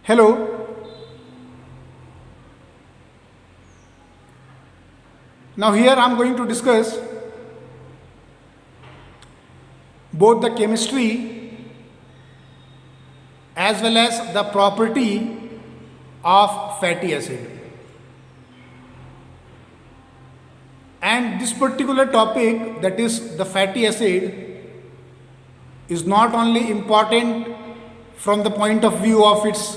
Hello. Now here I am going to discuss both the chemistry as well as the property of fatty acid. And this particular topic, that is the fatty acid, is not only important from the point of view of its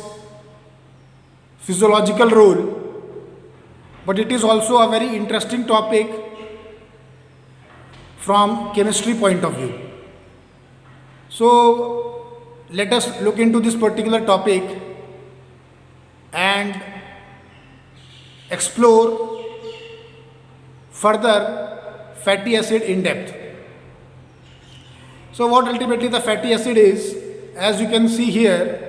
physiological role, but it is also a very interesting topic from chemistry point of view. So let us look into this particular topic and explore further fatty acid in depth. So what ultimately the fatty acid is, as you can see here,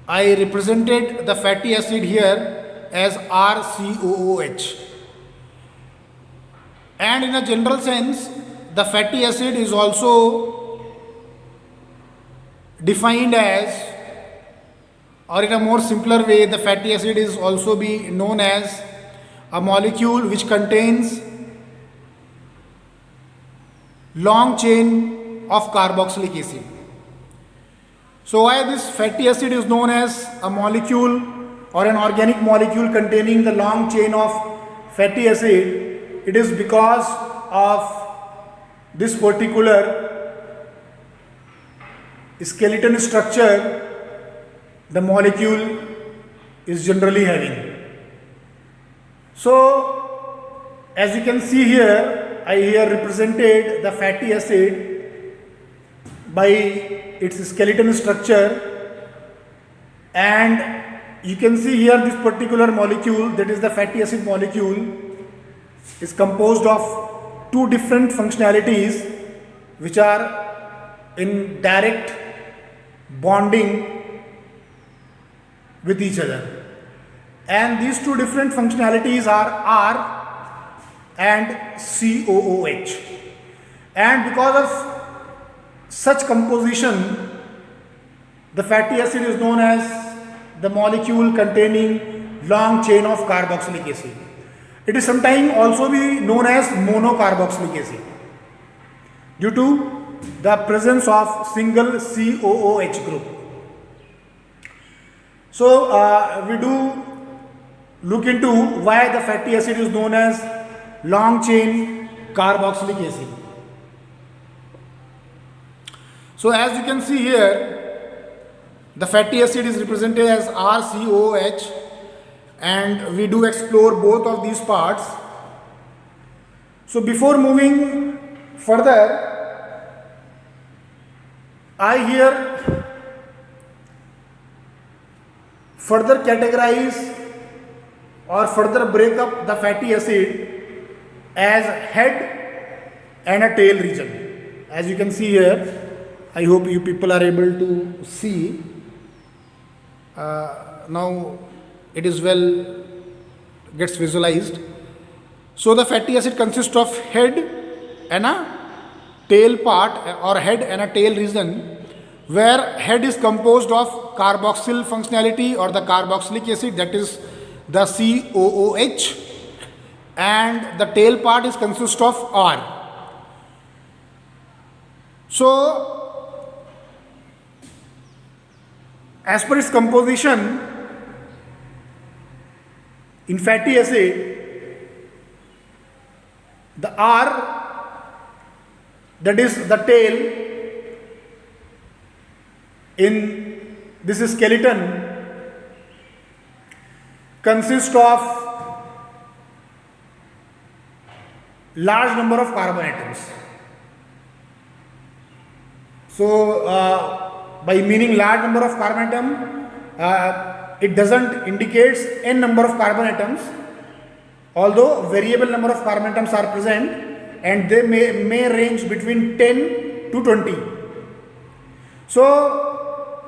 I represented the fatty acid here as RCOOH. And in a general sense, the fatty acid is also defined as, or in a more simpler way, the fatty acid is also be known as a molecule which contains long chain of carboxylic acid. So why this fatty acid is known as a molecule or an organic molecule containing the long chain of fatty acid? It is because of this particular skeleton structure the molecule is generally having. So as you can see here, I here represented the fatty acid by its skeleton structure, and you can see here this particular molecule, that is the fatty acid molecule, is composed of two different functionalities which are in direct bonding with each other, and these two different functionalities are R and COOH. And because of such composition, the fatty acid is known as the molecule containing long chain of carboxylic acid. It is sometimes also be known as monocarboxylic acid due to the presence of single COOH group. So we do look into why the fatty acid is known as long chain carboxylic acid. So as you can see here, the fatty acid is represented as RCOH, and we do explore both of these parts. So before moving further, I here further categorize or further break up the fatty acid as head and a tail region. As you can see here, I hope you people are able to see. Now it is well gets visualized. So the fatty acid consists of head and a tail part, or head and a tail region, where head is composed of carboxyl functionality or the carboxylic acid, that is the COOH, and the tail part is consist of R. So as per its composition, in fatty acid, the R, that is the tail, in this skeleton consists of large number of carbon atoms. So by meaning large number of carbon atom, it doesn't indicates n number of carbon atoms, although variable number of carbon atoms are present, and they may range between 10 to 20. So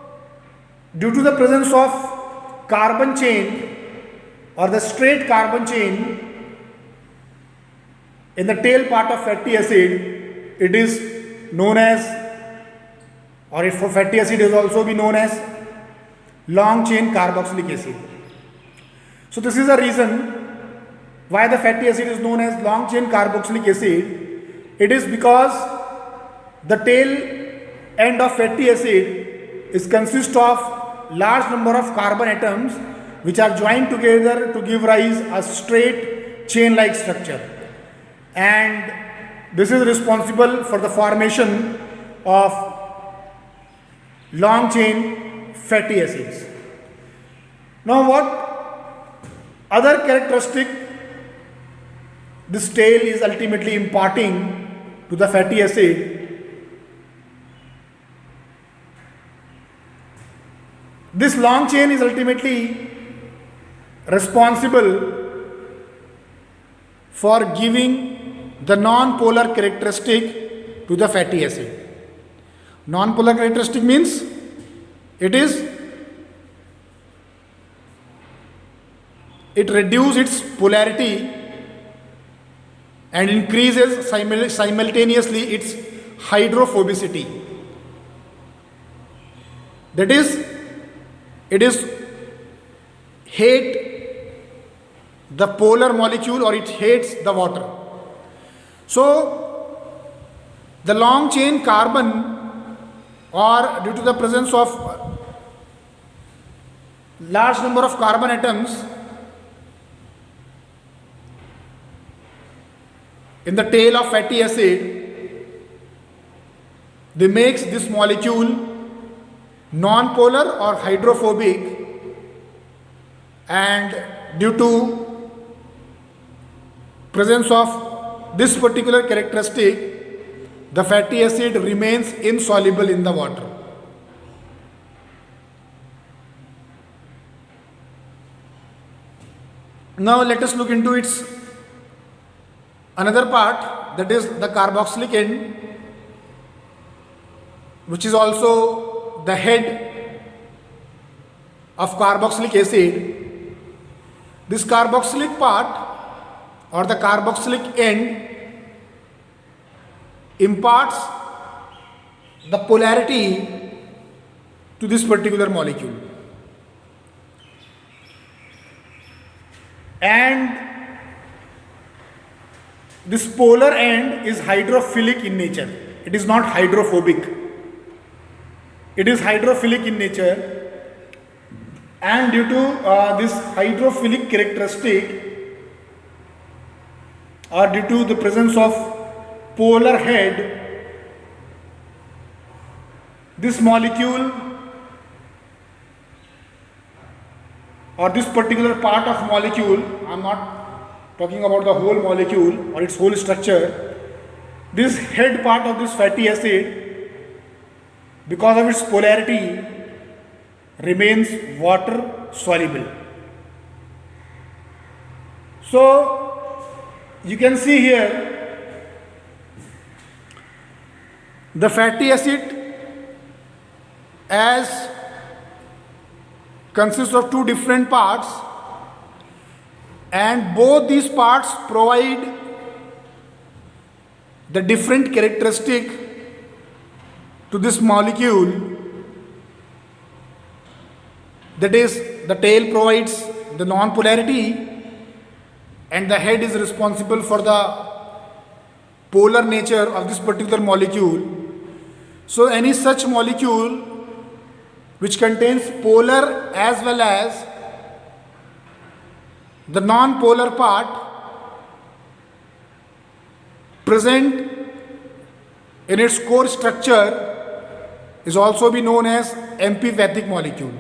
due to the presence of carbon chain or the straight carbon chain in the tail part of fatty acid, it is known as, or if for fatty acid is also be known as long chain carboxylic acid. So this is the reason why the fatty acid is known as long chain carboxylic acid. It is because the tail end of fatty acid is consist of large number of carbon atoms which are joined together to give rise a straight chain like structure, and this is responsible for the formation of long chain fatty acids. Now what other characteristic this tail is ultimately imparting to the fatty acid? This long chain is ultimately responsible for giving the non-polar characteristic to the fatty acid. Non-polar characteristic means it reduces its polarity and increases simultaneously its hydrophobicity. That is, it hate the polar molecule, or it hates the water. So the long chain carbon, or due to the presence of large number of carbon atoms in the tail of fatty acid, they makes this molecule non-polar or hydrophobic, and due to presence of this particular characteristic, the fatty acid remains insoluble in the water. Now let us look into its another part, that is the carboxylic end, which is also the head of carboxylic acid. This carboxylic part, or the carboxylic end, imparts the polarity to this particular molecule, and this polar end is hydrophilic in nature. It is not hydrophobic. It is hydrophilic in nature, and due to this hydrophilic characteristic, or due to the presence of polar head, this molecule, or this particular part of molecule, I am not talking about the whole molecule or its whole structure, this head part of this fatty acid, because of its polarity, remains water soluble. So you can see here the fatty acid as consists of two different parts, and both these parts provide the different characteristic to this molecule. That is, the tail provides the non-polarity, and the head is responsible for the polar nature of this particular molecule. So any such molecule which contains polar as well as the non-polar part present in its core structure is also be known as amphipathic molecule.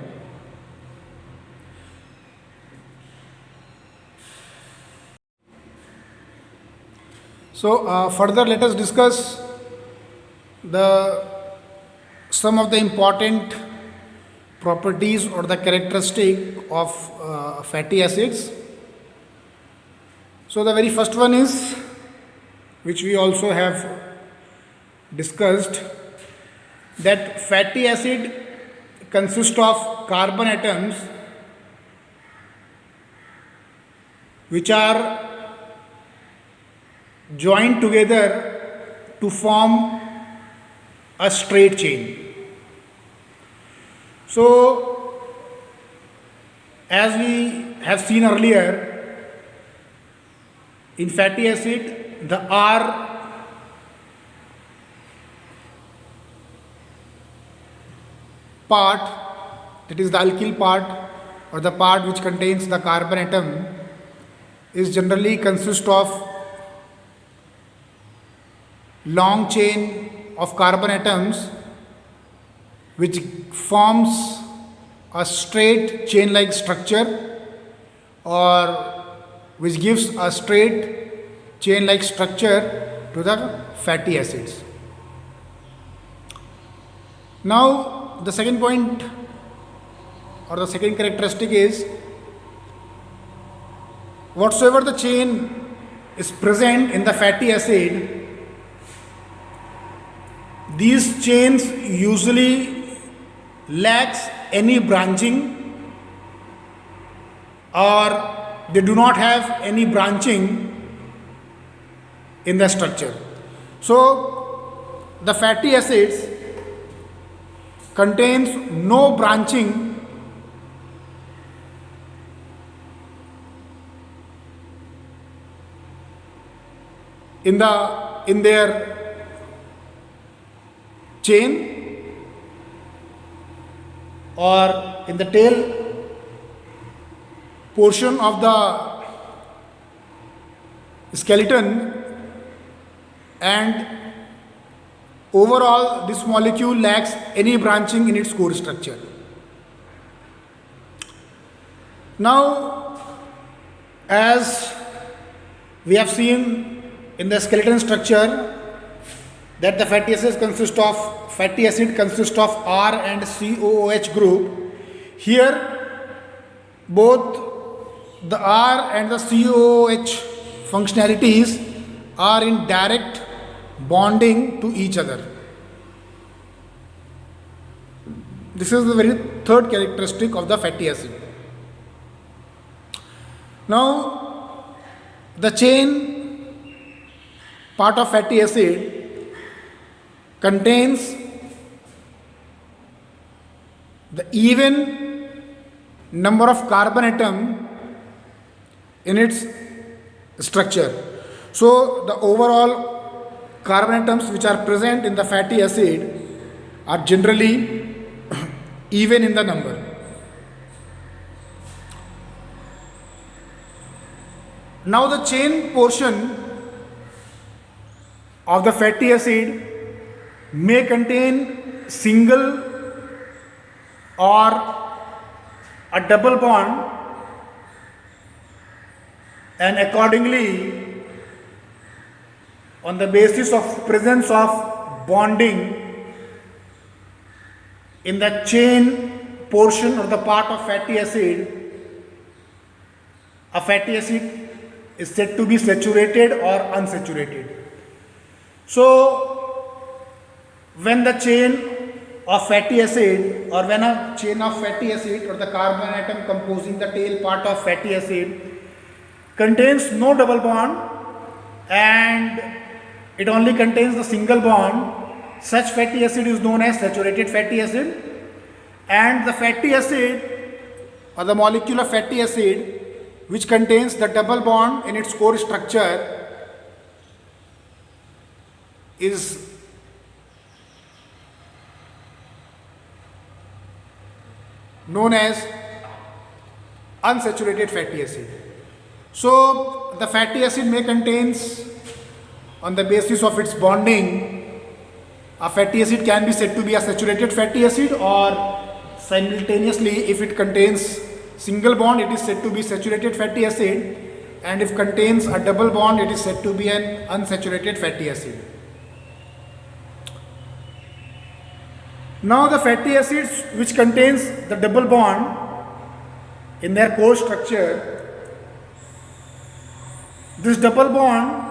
So further let us discuss some of the important properties or the characteristic of fatty acids. So the very first one is, which we also have discussed, that fatty acid consists of carbon atoms which are joined together to form a straight chain. So As we have seen earlier, in fatty acid, the R part, that is the alkyl part or the part which contains the carbon atom, is generally consist of long chain of carbon atoms which forms a straight chain like structure, or which gives a straight chain like structure to the fatty acids. Now the second point or the second characteristic is, whatsoever the chain is present in the fatty acid, these chains usually lacks any branching, or they do not have any branching in the structure. So the fatty acids contains no branching in their chain or in the tail portion of the skeleton, and overall this molecule lacks any branching in its core structure. Now, as we have seen in the skeleton structure that the fatty acid consists of R and COOH group. Here both the R and the COOH functionalities are in direct bonding to each other. This is the very third characteristic of the fatty acid. Now the chain part of fatty acid contains the even number of carbon atom in its structure. So the overall carbon atoms which are present in the fatty acid are generally even in the number. Now the chain portion of the fatty acid may contain single or a double bond, and accordingly on the basis of presence of bonding in the chain portion or the part of fatty acid, a fatty acid is said to be saturated or unsaturated. So when the chain of fatty acid, or when a chain of fatty acid or the carbon atom composing the tail part of fatty acid contains no double bond and it only contains the single bond, such fatty acid is known as saturated fatty acid. And the fatty acid or the molecule of fatty acid which contains the double bond in its core structure is known as unsaturated fatty acid. So the fatty acid may contains, on the basis of its bonding, a fatty acid can be said to be a saturated fatty acid, or simultaneously if it contains single bond it is said to be saturated fatty acid, and if contains a double bond it is said to be an unsaturated fatty acid. Now the fatty acids which contains the double bond in their core structure, this double bond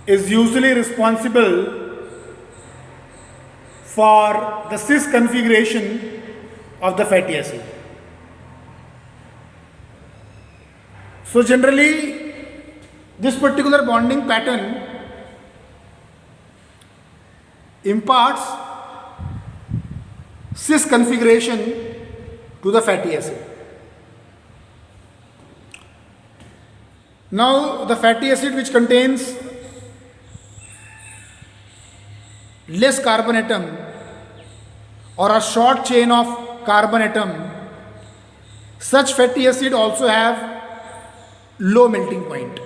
is usually responsible for the cis configuration of the fatty acid. So generally this particular bonding pattern imparts cis configuration to the fatty acid. Now the fatty acid which contains less carbon atom or a short chain of carbon atom, such fatty acid also have low melting point.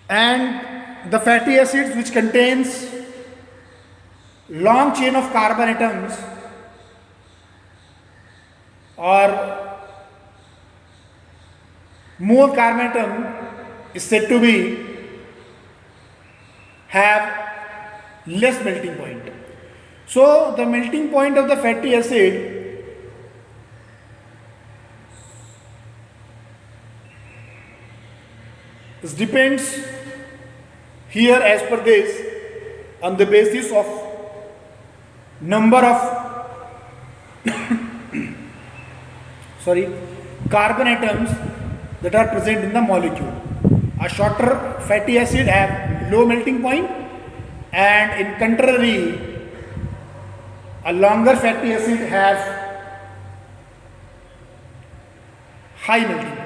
And the fatty acids which contains long chain of carbon atoms or more carbon atom is said to be have less melting point. So the melting point of the fatty acid depends here as per this on the basis of number of carbon atoms that are present in the molecule. A shorter fatty acid have low melting point, and in contrary a longer fatty acid has high melting point.